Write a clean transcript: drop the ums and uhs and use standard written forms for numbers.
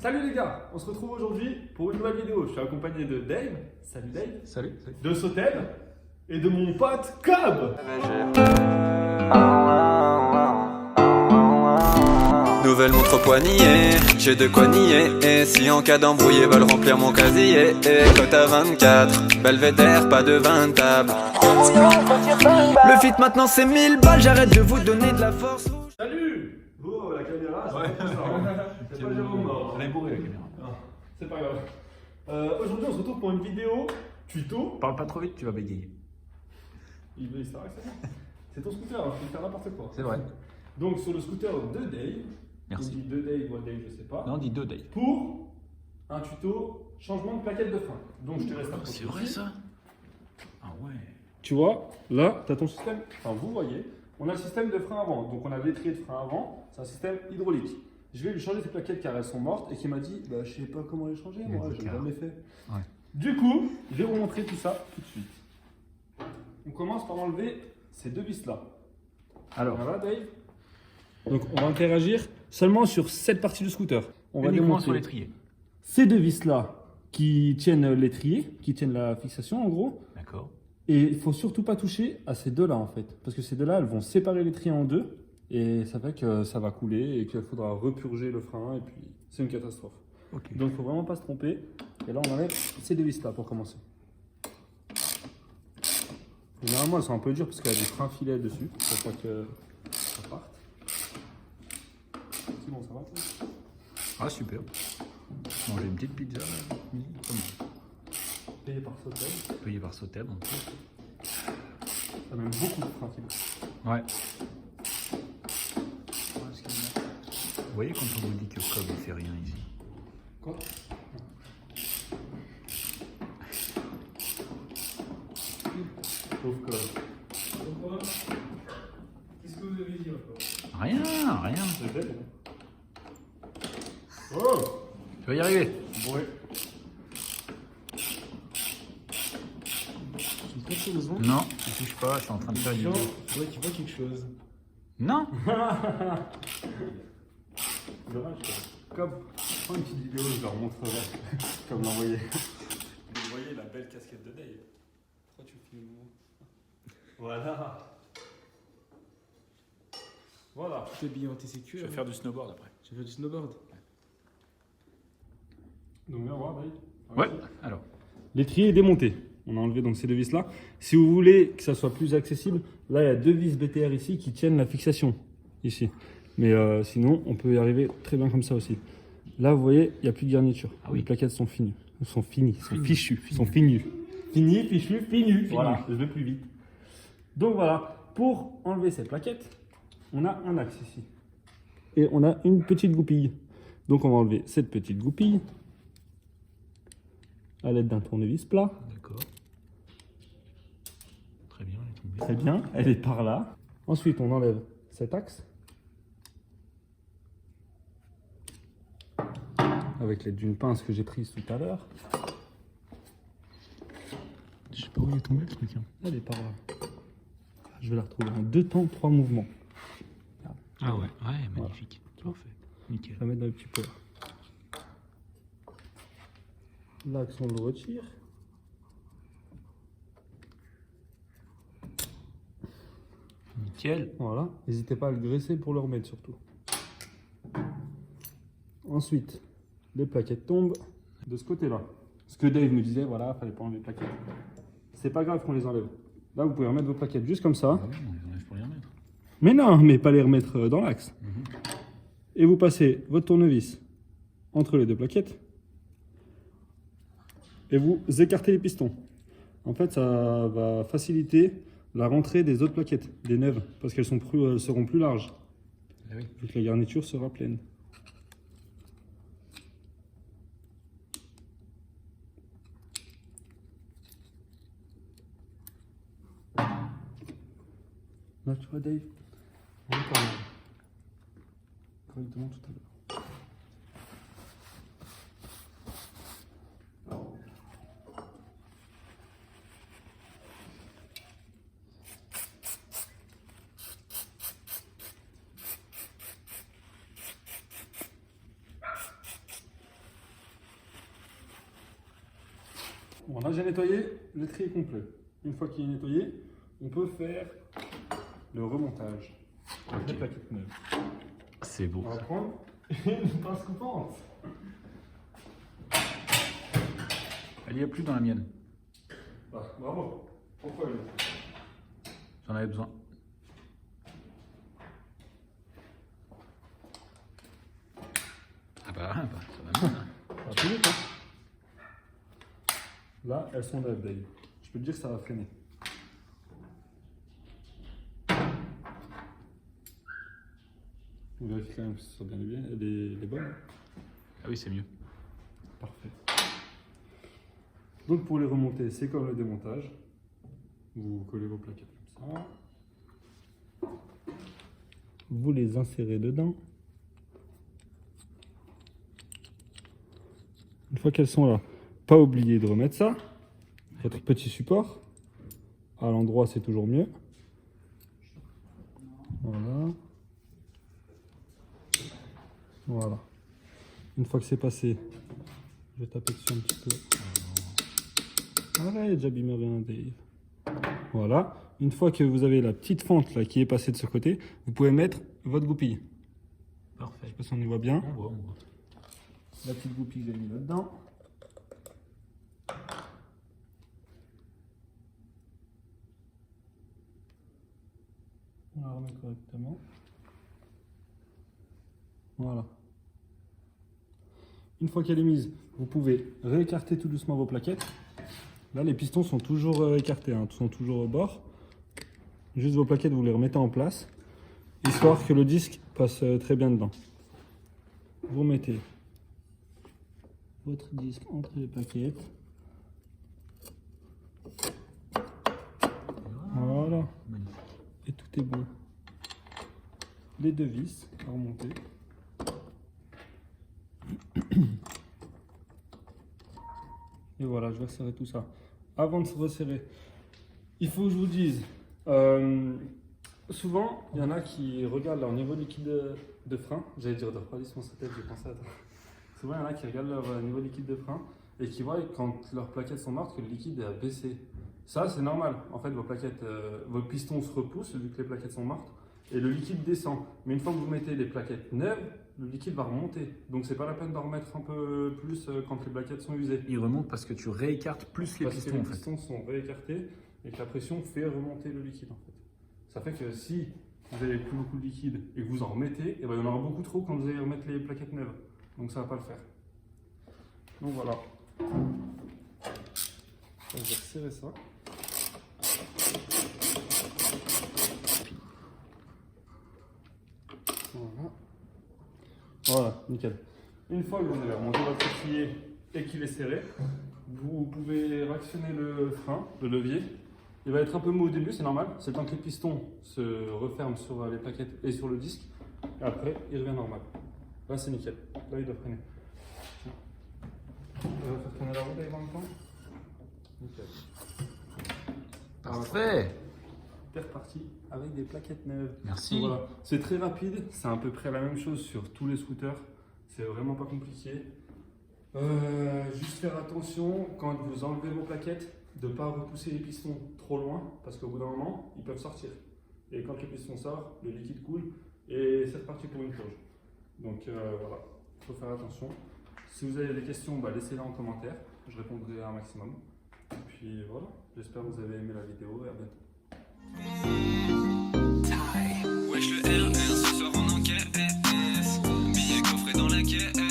Salut les gars, on se retrouve aujourd'hui pour une nouvelle vidéo. Je suis accompagné de Dave. Salut Dave. Salut. De Sotel et de mon pote Cobb. Nouvelle montre poignée, j'ai de quoi nier. Et si en cas d'embrouille veulent remplir mon casier. Et cote à 24, belvédère, pas de 20 tables. Le fit maintenant c'est 1000 balles, j'arrête de vous donner de la force. Salut. Oh la caméra, c'est pas ça. C'est pas Jérôme mort. Elle est bourrée la caméra. C'est pas grave. Aujourd'hui on se retrouve pour une vidéo tuto. Parle pas trop vite, tu vas bégayer. Il s'arrête, c'est bon. C'est ton scooter, hein, tu peux faire n'importe quoi. C'est vrai. Donc sur le scooter de Dave. Merci. On dit de Dave ou Dave, je sais pas. Non, on dit 2 Dave. Pour un tuto changement de plaquette de frein. Donc je te laisse approcher. C'est vrai ça? Ah ouais. Tu vois, là, tu as ton système, enfin vous voyez, on a le système de frein avant. Donc on a l'étrier de frein avant, c'est un système hydraulique. Je vais lui changer ces plaquettes car elles sont mortes et qui m'a dit, bah, je sais pas comment les changer, moi, je l'ai jamais fait. Ouais. Du coup, je vais vous montrer tout ça tout de suite. On commence par enlever ces deux vis là. Alors, Voilà Dave. Donc on va interagir seulement sur cette partie du scooter. On va uniquement démonter sur l'étrier. ces deux vis là qui tiennent l'étrier, qui tiennent la fixation en gros. D'accord. Et il faut surtout pas toucher à ces deux là en fait. Parce que ces deux là, elles vont séparer l'étrier en deux. Et ça fait que ça va couler et qu'il faudra repurger le frein. Et puis c'est une catastrophe. Ok. Donc il faut vraiment pas se tromper. Et là on enlève ces deux vis là pour commencer. Généralement elles sont un peu dures parce qu'il y a des freins filets dessus. Pour pas que ça parte. C'est bon, ça va toi? Ah super. Manger une petite pizza là, midi, comme ça. Payé par Sotel. Payé par Sotel en plus. Ça a même beaucoup de freins filets. Ouais. Vous voyez quand on vous dit que Cobb ne fait rien ici? Quoi? Pauvre Cobb. Qu'est-ce que vous avez dit encore? Rien. C'est bête. Oh! Tu vas y arriver. Ouais. Tu me fais besoin? Non, tu touches pas, je suis en train de faire une vidéo. Ouais, tu vois quelque chose. Non. Dommage. Comme, prends une petite vidéo, je leur montrerai. Comme l'envoyer. Vous voyez la belle casquette de Dave. Pourquoi tu filmes moi? Voilà. Voilà. Tout habillé en TCQ. Je vais faire du snowboard après. Tu veux faire du snowboard? Donc viens voir Dave. Ouais, alors. L'étrier est démonté. On a enlevé donc ces deux vis là. Si vous voulez que ça soit plus accessible, là il y a deux vis BTR ici qui tiennent la fixation. Ici. Mais sinon, on peut y arriver très bien comme ça aussi. Là, vous voyez, il n'y a plus de garniture. Ah oui. Les plaquettes sont finies. Sont fichues. Fini. Sont finues. Fini, fichu, finu. Voilà, je vais plus vite. Donc voilà, pour enlever ces plaquettes, on a un axe ici. Et on a une petite goupille. Donc on va enlever cette petite goupille à l'aide d'un tournevis plat. D'accord. Très bien, elle est tombée. Très bien, elle est par là. Ensuite, on enlève cet axe. Avec l'aide d'une pince que j'ai prise tout à l'heure. Je sais pas où il est tombé le truc. Hein. Elle est par là. Je vais la retrouver en 2 temps, 3 mouvements. Ah ouais, magnifique. Parfait. Nickel. Je vais la mettre dans le petit pot. L'axe, on le retire. Nickel. Voilà. N'hésitez pas à le graisser pour le remettre surtout. Ensuite, les plaquettes tombent de ce côté-là. Ce que Dave me disait, voilà, fallait pas enlever les plaquettes. C'est pas grave qu'on les enlève. Là, vous pouvez remettre vos plaquettes juste comme ça. Ah oui, on les enlève pour les remettre. Mais non, mais pas les remettre dans l'axe. Et vous passez votre tournevis entre les deux plaquettes. Et vous écartez les pistons. En fait, ça va faciliter la rentrée des autres plaquettes, des neuves, parce qu'elles seront plus larges. Ah oui. Vu que la garniture sera pleine. Là, tu vois, Dave, on est pas mal. Correctement tout à l'heure. Bon, là j'ai nettoyé, le tri est complet. Une fois qu'il est nettoyé, on peut faire le remontage des plaquettes neuves. C'est beau. On va prendre une pince coupante. Elle y a plus dans la mienne. Ah, bravo. Pourquoi lui? J'en avais besoin. Ah bah, ça va bien. Ça va plus vite, hein. Là, elles sont neuves, Dave. Je peux te dire que ça va freiner. On vérifie quand même que ce soit bien les bonnes. Ah oui, c'est mieux. Parfait. Donc pour les remonter, c'est comme le démontage. Vous collez vos plaquettes comme ça. Vous les insérez dedans. Une fois qu'elles sont là, pas oublier de remettre ça. Votre petit support. À l'endroit, c'est toujours mieux. Voilà. Voilà. Une fois que c'est passé, je vais taper dessus un petit peu. Voilà, il est déjà abîmé rien, Dave. Voilà. Une fois que vous avez la petite fente là qui est passée de ce côté, vous pouvez mettre votre goupille. Parfait. Je sais pas si on y voit bien. On voit, on voit. La petite goupille que j'ai mis là-dedans. On la remet correctement. Voilà. Une fois qu'elle est mise, vous pouvez réécarter tout doucement vos plaquettes. Là, les pistons sont toujours écartés, hein, sont toujours au bord. Juste vos plaquettes, vous les remettez en place, histoire que le disque passe très bien dedans. Vous mettez votre disque entre les plaquettes. Voilà. Magnifique. Et tout est bon. Les deux vis à remonter. Et voilà, je vais resserrer tout ça. Avant de se resserrer, il faut que je vous dise, souvent, il y en a qui regardent leur niveau liquide de frein. J'allais dire de refroidissement, sa tête, j'ai pensé à ça. Souvent, il y en a qui regardent leur niveau liquide de frein et qui voient quand leurs plaquettes sont mortes que le liquide a baissé. Ça, c'est normal. En fait, vos pistons se repoussent vu que les plaquettes sont mortes et le liquide descend. Mais une fois que vous mettez les plaquettes neuves, le liquide va remonter. Donc, c'est pas la peine d'en remettre un peu plus quand les plaquettes sont usées. Il remonte parce que tu réécartes plus les Parce pistons que les en fait. pistons sont réécartés et que la pression fait remonter le liquide en fait. Ça fait que si vous avez plus beaucoup de liquide et que vous en remettez, et ben il y en aura beaucoup trop quand vous allez remettre les plaquettes neuves. Donc ça va pas le faire. Donc voilà. Je vais resserrer ça. Voilà. Voilà, nickel. Une fois que vous avez remonté votre étrier et qu'il est serré, vous pouvez réactionner le frein, le levier. Il va être un peu mou au début, c'est normal. C'est le temps que les pistons se referment sur les plaquettes et sur le disque. Et après, il revient normal. Là, c'est nickel. Là, il doit freiner. On va faire tourner la roue d'ailleurs en même temps. Nickel. Parfait. C'est reparti avec des plaquettes neuves. Merci. Donc voilà. C'est très rapide, c'est à peu près la même chose sur tous les scooters. C'est vraiment pas compliqué. Juste faire attention quand vous enlevez vos plaquettes de ne pas repousser les pistons trop loin parce qu'au bout d'un moment ils peuvent sortir. Et quand le piston sort, le liquide coule et c'est reparti pour une purge. Donc voilà, il faut faire attention. Si vous avez des questions, laissez-les en commentaire, je répondrai à un maximum. Et puis voilà, j'espère que vous avez aimé la vidéo et à bientôt. Wesh le RR ce soir on encaisse. Billet coffré dans la caisse.